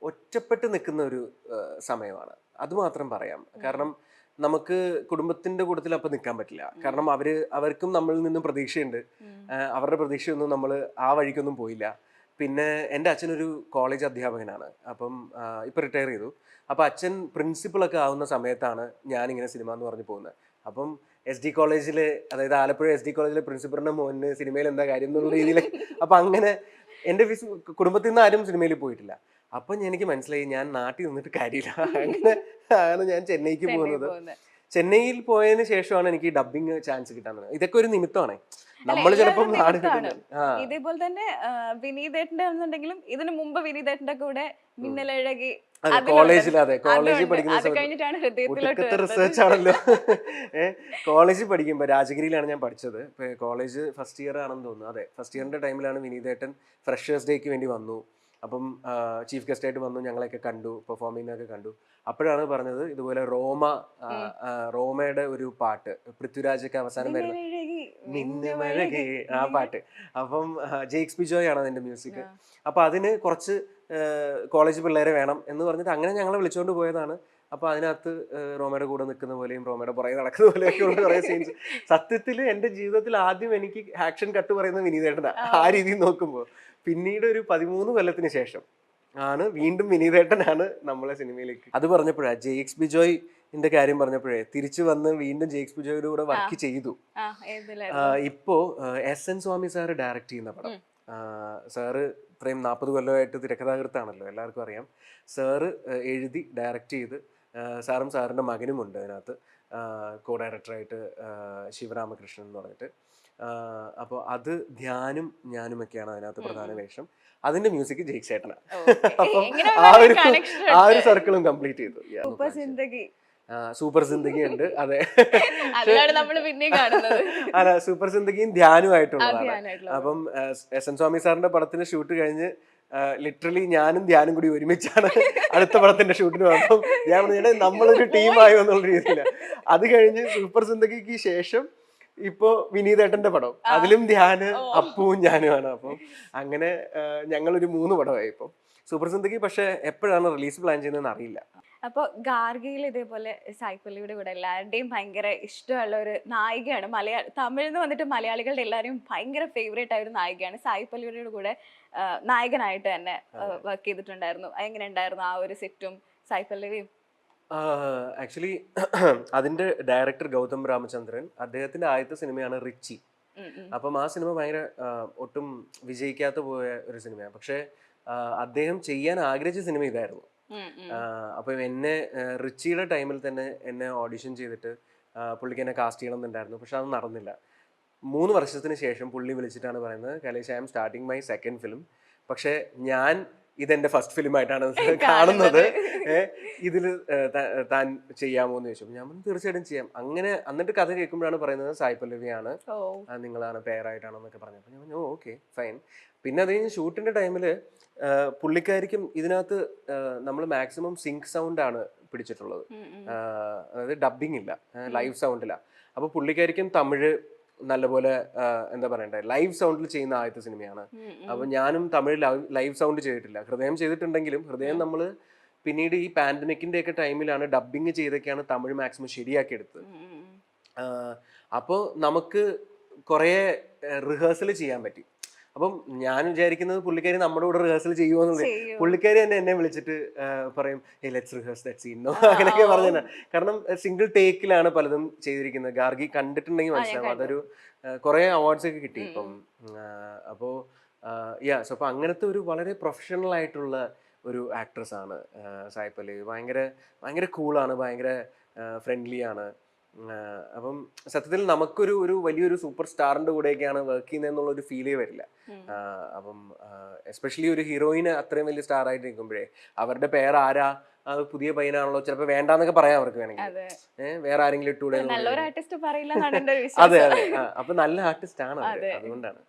ഒറ്റപ്പെട്ട് നിൽക്കുന്ന ഒരു സമയമാണ്. അതുമാത്രം പറയാം. കാരണം നമുക്ക് കുടുംബത്തിന്റെ കൂട്ടത്തിൽ അപ്പം നിൽക്കാൻ പറ്റില്ല. കാരണം അവർക്കും നമ്മളിൽ നിന്നും പ്രതീക്ഷയുണ്ട്. അവരുടെ പ്രതീക്ഷയൊന്നും നമ്മൾ ആ വഴിക്കൊന്നും പോയില്ല. പിന്നെ എൻ്റെ അച്ഛനൊരു കോളേജ് അധ്യാപകനാണ്. അപ്പം ഇപ്പം റിട്ടയർ ചെയ്തു. അപ്പം അച്ഛൻ പ്രിൻസിപ്പളൊക്കെ ആവുന്ന സമയത്താണ് ഞാനിങ്ങനെ സിനിമ എന്ന് പറഞ്ഞ് പോകുന്നത്. അപ്പം SD കോളേജിൽ, അതായത് ആലപ്പുഴ SD കോളേജിലെ പ്രിൻസിപ്പറിന്റെ മോന് സിനിമയിൽ എന്താ കാര്യം എന്നുള്ള രീതിയിൽ അപ്പം അങ്ങനെ എൻ്റെ കുടുംബത്തിൽ നിന്ന് ആരും സിനിമയിൽ പോയിട്ടില്ല. അപ്പം എനിക്ക് മനസ്സിലായി ഞാൻ നാട്ടിൽ നിന്നിട്ട് കാര്യമില്ല. അങ്ങനെ ആണ് ഞാൻ ചെന്നൈക്ക് പോകുന്നത്. ചെന്നൈയിൽ പോയതിന് ശേഷമാണ് എനിക്ക് ഡബിങ് ചാൻസ് കിട്ടാൻ തുടങ്ങുന്നത്. ഇതൊക്കെ ഒരു നിമിത്തമാണ്. നമ്മൾ ചിലപ്പോൾ നാട് കിട്ടുന്നത്. ഇതേപോലെ തന്നെ വിനീതേട്ടന്റെ ആണെന്നുണ്ടെങ്കിലും ഇതിനു മുമ്പ് വിനീതേട്ടന്റെ കൂടെ മിന്നലഴകി കോളേജിൽ പഠിക്കുന്ന സമയത്ത് റിസർച്ച് ആണല്ലോ. കോളേജിൽ പഠിക്കുമ്പോൾ രാജഗിരിയിലാണ് ഞാൻ പഠിച്ചത്. കോളേജ് ഫസ്റ്റ് ഇയർ ആണെന്ന് തോന്നുന്നു. അതെ, ഫസ്റ്റ് ഇയറിന്റെ ടൈമിലാണ് വിനീതേട്ടൻ ഫ്രഷേഴ്സ് ഡേക്ക് വേണ്ടി വന്നു. അപ്പം ചീഫ് ഗസ്റ്റ് ആയിട്ട് വന്നു, ഞങ്ങളെയൊക്കെ കണ്ടു, പെർഫോം ചെയ്യുന്നതൊക്കെ കണ്ടു. അപ്പോഴാണ് പറഞ്ഞത് ഇതുപോലെ റോമയുടെ ഒരു പാട്ട് പൃഥ്വിരാജൊക്കെ അവസാനം വരുന്നത് മിന്നുമഴകേ ആ പാട്ട്. അപ്പം ജെയ്ക്സ് ബിജോയ് ആണ് അതിന്റെ മ്യൂസിക്. അപ്പൊ അതിന് കുറച്ച് കോളേജ് പിള്ളേരെ വേണം എന്ന് പറഞ്ഞിട്ട് അങ്ങനെ ഞങ്ങളെ വിളിച്ചുകൊണ്ട് പോയതാണ്. അപ്പൊ അതിനകത്ത് റോമയുടെ കൂടെ നിൽക്കുന്ന പോലെയും റോമയുടെ പുറകെ നടക്കുന്ന പോലെയൊക്കെ ഉള്ള കുറെ സീൻസ്. സത്യത്തിൽ എന്റെ ജീവിതത്തിൽ ആദ്യം എനിക്ക് ആക്ഷൻ കട്ട് പറയുന്നത് വിനീതേട്ടനാ. ആ രീതിയിൽ നോക്കുമ്പോൾ പിന്നീട് ഒരു 13 കൊല്ലത്തിന് ശേഷം ആണ് വീണ്ടും വിനീതേട്ടനാണ് നമ്മളെ സിനിമയിലേക്ക്. അത് പറഞ്ഞപ്പോഴാ ജെയ്ക്സ് ബിജോയിന്റെ കാര്യം പറഞ്ഞപ്പോഴേ തിരിച്ചു വന്ന് വീണ്ടും ജെയ്ക്സ് ബിജോയുടെ കൂടെ വർക്ക് ചെയ്തു. ഇപ്പോ SN സ്വാമി സാറ് ഡയറക്ട് ചെയ്യുന്ന പടം. സാറ് ഇത്രയും 40 കൊല്ലമായിട്ട് തിരക്കഥാകൃത്താണല്ലോ, എല്ലാവർക്കും അറിയാം. സാറ് എഴുതി ഡയറക്റ്റ് ചെയ്ത്, സാറിന്റെ മകനുമുണ്ട് അതിനകത്ത് കോ ഡയറക്ടറായിട്ട്, ശിവരാമകൃഷ്ണൻ എന്ന് പറഞ്ഞിട്ട്. അപ്പോൾ അത് ധ്യാനും ഞാനുമൊക്കെയാണ് അതിനകത്ത് പ്രധാന വേഷം. അതിന്റെ മ്യൂസിക് ജെയ്ക്സ് ചേട്ടനാണ്. അപ്പം ആ ഒരു സർക്കിളും കംപ്ലീറ്റ് ചെയ്തു. സൂപ്പർ സിന്ദഗി ഉണ്ട്. അതെ, അല്ല സൂപ്പർ സിന്ദഗിയും ധ്യാനുമായിട്ടുള്ളതാണ്. അപ്പം SN സ്വാമി സാറിന്റെ പടത്തിന് ഷൂട്ട് കഴിഞ്ഞ് ലിറ്ററലി ഞാനും ധ്യാനും കൂടി ഒരുമിച്ചാണ് അടുത്ത പടത്തിന്റെ ഷൂട്ടിന് വന്നപ്പോൾ ഞാൻ പറഞ്ഞാൽ നമ്മളൊരു ടീമായോ എന്നുള്ള രീതിയില്ല. അത് കഴിഞ്ഞ് സൂപ്പർ സിന്ദഗിക്ക് ശേഷം ഇപ്പോ വിനീതേട്ടന്റെ പടം, അതിലും ധ്യാന് അപ്പുവും ഞാനുമാണ്. അപ്പം അങ്ങനെ ഞങ്ങളൊരു 3 പടമായി ഇപ്പൊ സൂപ്പർ സിന്ദഗി. പക്ഷെ എപ്പോഴാണ് റിലീസ് പ്ലാൻ ചെയ്യുന്നതെന്ന് അറിയില്ല. അപ്പോൾ ഗാർഗിയിൽ ഇതേപോലെ സായ് പല്ലവിയുടെ കൂടെ എല്ലാവരുടെയും ഭയങ്കര ഇഷ്ടമുള്ള ഒരു നായികയാണ്. തമിഴിൽ നിന്ന് വന്നിട്ട് മലയാളികളുടെ എല്ലാവരും ഭയങ്കര ഫേവറേറ്റ് ആയ ഒരു നായികയാണ്. സായ് പല്ലവിയുടെ കൂടെ നായകനായിട്ട് തന്നെ വർക്ക് ചെയ്തിട്ടുണ്ടായിരുന്നു. എങ്ങനെ ഉണ്ടായിരുന്നു ആ ഒരു സെറ്റും സായ് പല്ലവിയും? ആക്ച്വലി അതിന്റെ ഡയറക്ടർ ഗൗതം രാമചന്ദ്രൻ, അദ്ദേഹത്തിന്റെ ആദ്യത്തെ സിനിമയാണ് റിച്ചി. അപ്പം ആ സിനിമ ഭയങ്കര ഒട്ടും വിജയിക്കാത്ത പോയ ഒരു സിനിമയാണ്. പക്ഷെ അദ്ദേഹം ചെയ്യാൻ ആഗ്രഹിച്ച സിനിമ ഇതായിരുന്നു. അപ്പം എന്നെ റിച്ചിയുടെ ടൈമിൽ തന്നെ എന്നെ ഓഡിഷൻ ചെയ്തിട്ട് പുള്ളിക്ക് എന്നെ കാസ്റ്റ് ചെയ്യണം എന്നുണ്ടായിരുന്നു. പക്ഷെ അത് നടന്നില്ല. 3 വർഷത്തിന് ശേഷം പുള്ളി വിളിച്ചിട്ടാണ് പറയുന്നത്, Kalesh, I am starting my second film, പക്ഷെ ഞാൻ ഇതെന്റെ ഫസ്റ്റ് ഫിലിം ആയിട്ടാണ് കാണുന്നത്, ഇതിൽ താൻ ചെയ്യാമോ എന്ന് ചോദിച്ചു. ഞാൻ തീർച്ചയായിട്ടും ചെയ്യാം. അങ്ങനെ എന്നിട്ട് കഥ കേൾക്കുമ്പോഴാണ് പറയുന്നത് സായ് പല്ലവിയാണ്, നിങ്ങളാണ് പെയറായിട്ടാണെന്നൊക്കെ പറഞ്ഞപ്പോൾ ഞാൻ പറഞ്ഞു ഓക്കെ ഫൈൻ. പിന്നെ അത് കഴിഞ്ഞ് ഷൂട്ടിന്റെ ടൈമില് പുള്ളിക്കാരിക്കും ഇതിനകത്ത് നമ്മൾ മാക്സിമം സിങ്ക് സൗണ്ട് ആണ് പിടിച്ചിട്ടുള്ളത്. അതായത് ഡബിങ് ഇല്ല, ലൈവ് സൗണ്ടില്ല. അപ്പൊ പുള്ളിക്കാരിക്കും തമിഴ് നല്ലപോലെ എന്താ പറയണ്ടേ ലൈവ് സൗണ്ടിൽ ചെയ്യുന്ന ആദ്യത്തെ സിനിമയാണ്. അപ്പൊ ഞാനും തമിഴ് ലൈവ് സൗണ്ട് ചെയ്തിട്ടില്ല. ഹൃദയം ചെയ്തിട്ടുണ്ടെങ്കിലും ഹൃദയം നമ്മള് പിന്നീട് ഈ പാൻഡമിക്കിന്റെ ഒക്കെ ടൈമിലാണ് ഡബിങ് ചെയ്തൊക്കെയാണ് തമിഴ് മാക്സിമം ശരിയാക്കി എടുത്തത്. അപ്പോൾ നമുക്ക് കുറെ റിഹേഴ്സൽ ചെയ്യാൻ പറ്റി. അപ്പം ഞാൻ വിചാരിക്കുന്നത് പുള്ളിക്കാരി നമ്മുടെ കൂടെ റിഹേഴ്സൽ ചെയ്യുമോ എന്നുള്ളത്. പുള്ളിക്കാരി തന്നെ എന്നെ വിളിച്ചിട്ട് പറയും ലെറ്റ്സ് റിഹേഴ്സ് ദാറ്റ് സീൻ എന്നോ അങ്ങനെയൊക്കെ പറഞ്ഞു. കാരണം സിംഗിൾ ടേക്കിലാണ് പലതും ചെയ്തിരിക്കുന്നത്. ഗാർഗി കണ്ടിട്ടുണ്ടെങ്കിൽ മനസ്സിലാവും. അതൊരു കുറെ അവാർഡ്സ് ഒക്കെ കിട്ടി ഇപ്പം. അപ്പോൾ സോ അപ്പൊ അങ്ങനത്തെ ഒരു വളരെ പ്രൊഫഷണൽ ആയിട്ടുള്ള ഒരു ആക്ട്രസ് ആണ് സായ് പല്ലവി. ഭയങ്കര കൂളാണ്, ഭയങ്കര ഫ്രണ്ട്ലി ആണ്. അപ്പം സത്യത്തിൽ നമുക്കൊരു വലിയൊരു സൂപ്പർ സ്റ്റാറിന്റെ കൂടെയൊക്കെയാണ് വർക്ക് ചെയ്യുന്നതെന്നുള്ള ഒരു ഫീലേ വരില്ല. അപ്പം എസ്പെഷ്യലി ഒരു ഹീറോയിന് അത്രയും വലിയ സ്റ്റാർ ആയിട്ട് നിൽക്കുമ്പോഴേ അവരുടെ പേര് ആരാ, അത് പുതിയ പയ്യനാണല്ലോ, ചിലപ്പോൾ വേണ്ടാന്നൊക്കെ പറയാം അവർക്ക് വേണമെങ്കിൽ, വേറെ ആരെങ്കിലും ഇട്ടൂടെ. അതെ അതെ, അപ്പൊ നല്ല ആർട്ടിസ്റ്റ് ആണ് അതുകൊണ്ടാണ്.